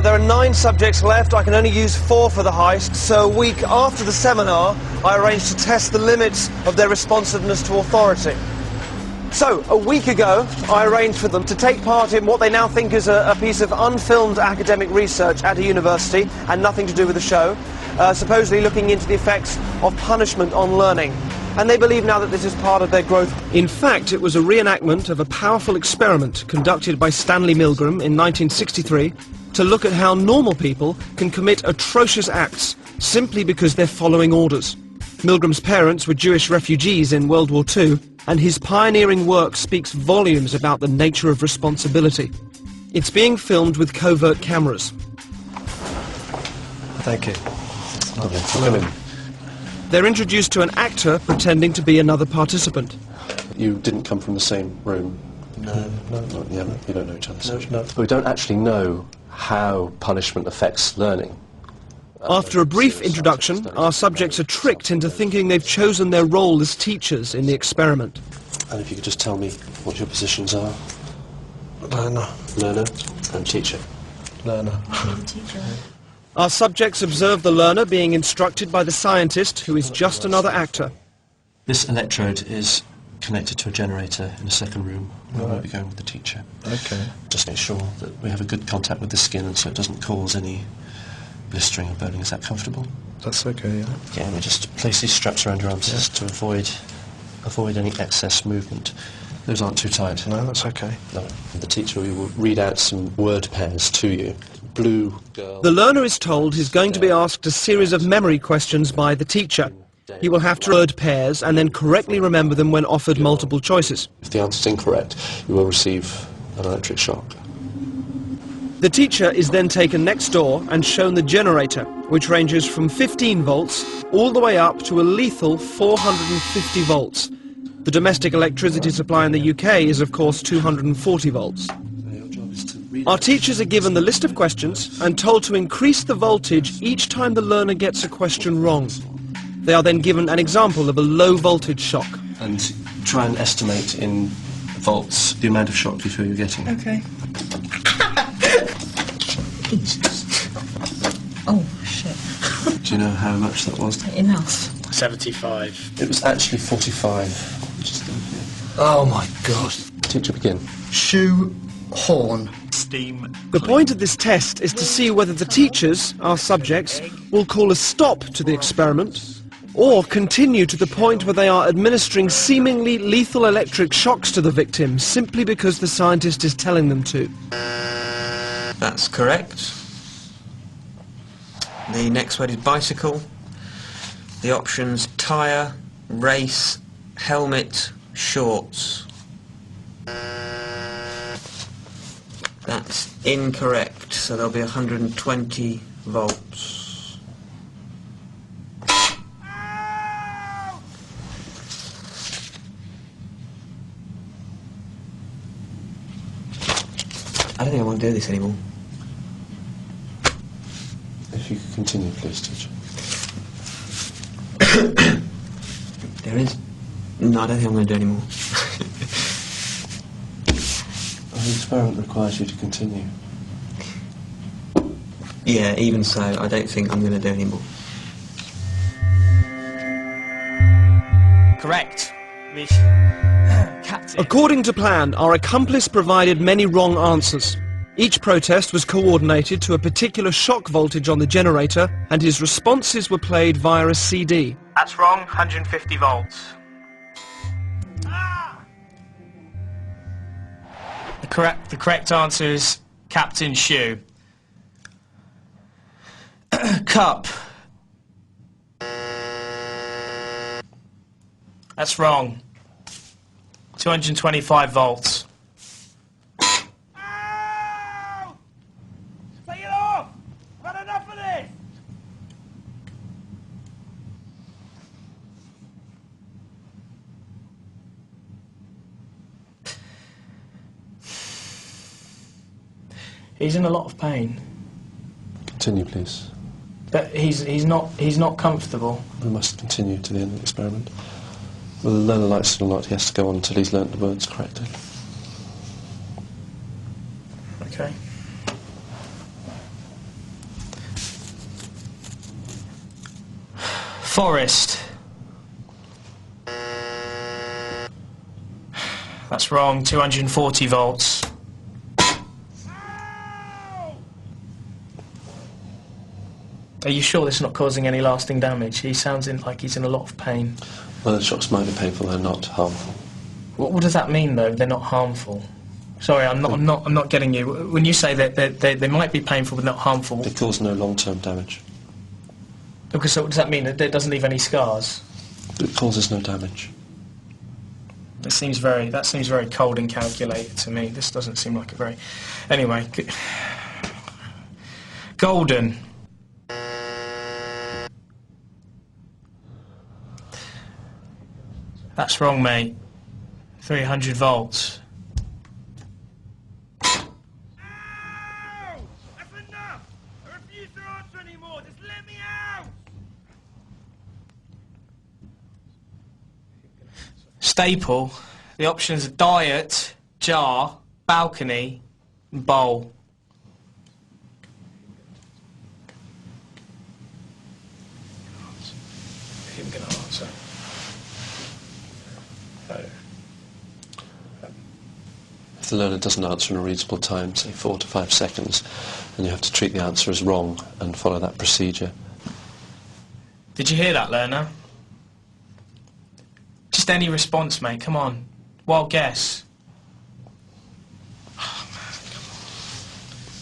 there are 9 subjects left. I can only use 4 for the heist, so a week after the seminar, I arranged to test the limits of their responsiveness to authority. So, a week ago, I arranged for them to take part in what they now think is a piece of unfilmed academic research at a university, and nothing to do with the show, supposedly looking into the effects of punishment on learning. And they believe now that this is part of their growth. In fact, it was a reenactment of a powerful experiment conducted by Stanley Milgram in 1963 to look at how normal people can commit atrocious acts simply because they're following orders. Milgram's parents were Jewish refugees in World War II, and his pioneering work speaks volumes about the nature of responsibility. It's being filmed with covert cameras. Thank you. Lovely. Come in. They're introduced to an actor pretending to be another participant. You didn't come from the same room? No. You don't know each other? No. We don't actually know how punishment affects learning. After a brief introduction, our subjects are tricked into thinking they've chosen their role as teachers in the experiment. And if you could just tell me what your positions are? Learner. Learner and teacher. Learner. Teacher. Our subjects observe the learner being instructed by the scientist, who is just another actor. This electrode is connected to a generator in a second room. We might be going with the teacher. Okay. Just make sure that we have a good contact with the skin and so it doesn't cause any blistering or burning. Is that comfortable? That's okay, yeah. Yeah, we just place these straps around your arms just to avoid any excess movement. Those aren't too tight. No, that's okay. No. The teacher will read out some word pairs to you. Blue girl. The learner is told he's going to be asked a series of memory questions by the teacher. He will have to word pairs and then correctly remember them when offered multiple choices. If the answer is incorrect, you will receive an electric shock. The teacher is then taken next door and shown the generator, which ranges from 15 volts all the way up to a lethal 450 volts. The domestic electricity supply in the UK is, of course, 240 volts. Our teachers are given the list of questions and told to increase the voltage each time the learner gets a question wrong. They are then given an example of a low voltage shock. And try and estimate in volts the amount of shock you feel you're getting. Okay. Oh, shit. Do you know how much that was? Enough. 75. It was actually 45. Oh my God. Teacher, begin. Shoe horn. Steam. The point of this test is to see whether the teachers, our subjects, will call a stop to the experiment or continue to the point where they are administering seemingly lethal electric shocks to the victim simply because the scientist is telling them to. That's correct. The next word is bicycle. The options: tyre, race, helmet, shorts. That's incorrect, so there'll be 120 volts. I don't think I want to do this anymore. If you could continue, please, teacher. There is... No, I don't think I'm going to do anymore. The experiment requires you to continue. Yeah, even so, I don't think I'm going to do anymore. Correct. Captain. According to plan, our accomplice provided many wrong answers. Each protest was coordinated to a particular shock voltage on the generator, and his responses were played via a CD. That's wrong. 150 volts. The correct answer is Captain Shoe. Cup. That's wrong. 225 volts. Take it off! I've had enough of this! He's in a lot of pain, Continue, please. but he's not comfortable. We must continue to the end of the experiment. Whether the learner likes it or not, he has to go on until he's learnt the words correctly. Okay. Forest. That's wrong. 240 volts. Are you sure this is not causing any lasting damage? He sounds like he's in a lot of pain. Well, the shocks might be painful, they're not harmful. What does that mean, though? They're not harmful. Sorry, I'm not getting you. When you say that they might be painful but not harmful, They cause no long-term damage. okay, so what does that mean? It doesn't leave any scars? It causes no damage. That seems very cold and calculated to me. This doesn't seem like a very... Anyway, golden. That's wrong, mate. 300 volts. Ow! That's enough! I refuse to answer anymore! Just let me out! Staple. The options are diet, jar, balcony, and bowl. I'm going to answer. If the learner doesn't answer in a reasonable time, say 4 to 5 seconds, then you have to treat the answer as wrong and follow that procedure. Did you hear that, learner? Just any response, mate. Come on. Wild guess.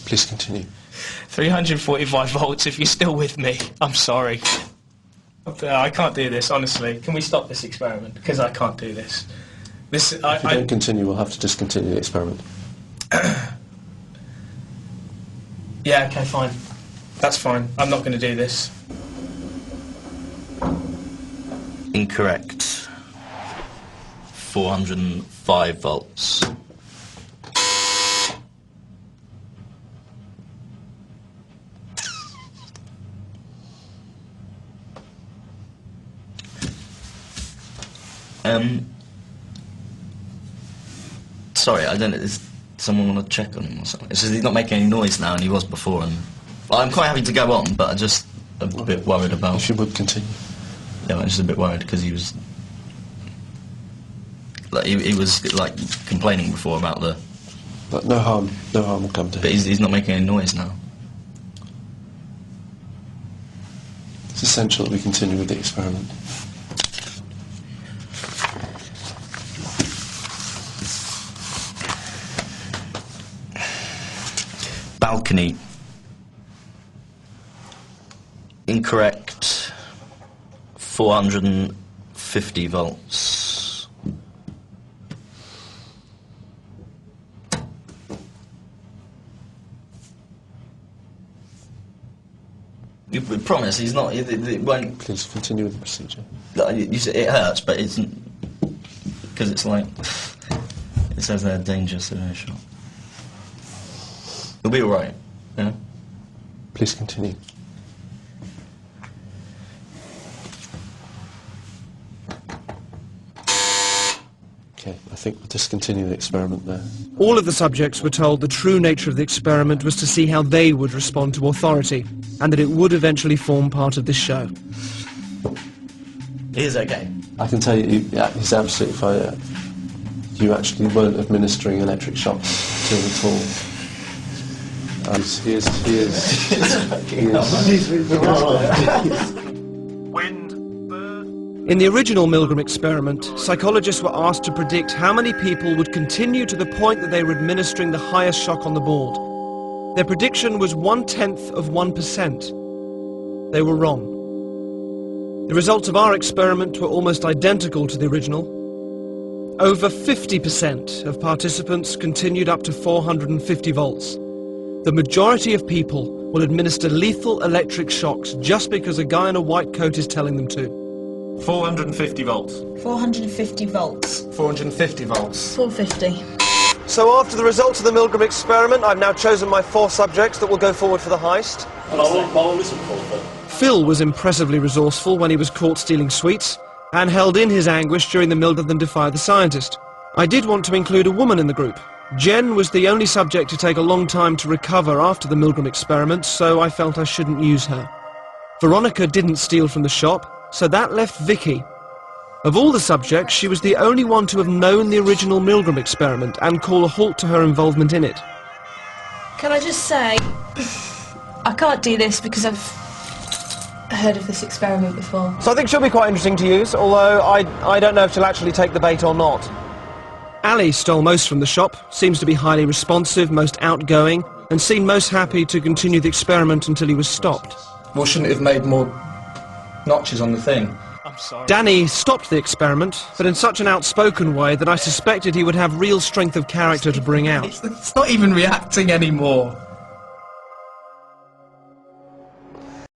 Please continue. 345 volts if you're still with me. I'm sorry. I can't do this, honestly. Can we stop this experiment? Because I can't do this. If you don't continue, we'll have to discontinue the experiment. Yeah, okay, fine. That's fine. I'm not going to do this. Incorrect. 405 volts. Sorry, I don't know. Does someone want to check on him or something? It's just he's not making any noise now, and he was before. And well, I'm quite happy to go on, but I'm just a bit worried about. If you would continue. Yeah, I'm just a bit worried because he was like he was like complaining before about the. But no harm will come to him. But he's not making any noise now. It's essential that we continue with the experiment. Balcony. Incorrect. 450 volts. You promise he's not. It won't. Please continue with the procedure. You say it hurts, but it's because it's like it says they're dangerous in a shot. You'll be all right. Yeah. Please continue. Okay, I think we'll discontinue the experiment there. All of the subjects were told the true nature of the experiment was to see how they would respond to authority, and that it would eventually form part of this show. He is okay. I can tell you, yeah, he's absolutely fine. You actually weren't administering electric shocks to him at all. He is. In the original Milgram experiment, psychologists were asked to predict how many people would continue to the point that they were administering the highest shock on the board. Their prediction was 1/10%. They were wrong. The results of our experiment were almost identical to the original. Over 50% of participants continued up to 450 volts. The majority of people will administer lethal electric shocks just because a guy in a white coat is telling them to. 450 volts. 450 volts. 450 volts. 450. So after the results of the Milgram experiment, I've now chosen my 4 subjects that will go forward for the heist. Phil was impressively resourceful when he was caught stealing sweets, and held in his anguish during the Milgram and Defy the Scientist. I did want to include a woman in the group. Jen was the only subject to take a long time to recover after the Milgram experiment, so I felt I shouldn't use her. Veronica didn't steal from the shop, So that left Vicky. Of all the subjects, she was the only one to have known the original Milgram experiment and call a halt to her involvement in it. Can I just say, I can't do this because I've heard of this experiment before. So I think she'll be quite interesting to use, although I don't know if she'll actually take the bait or not. Ali stole most from the shop, seems to be highly responsive, most outgoing, and seemed most happy to continue the experiment until he was stopped. Well, shouldn't it have made more notches on the thing? I'm sorry. Danny stopped the experiment, but in such an outspoken way that I suspected he would have real strength of character to bring out. It's not even reacting anymore.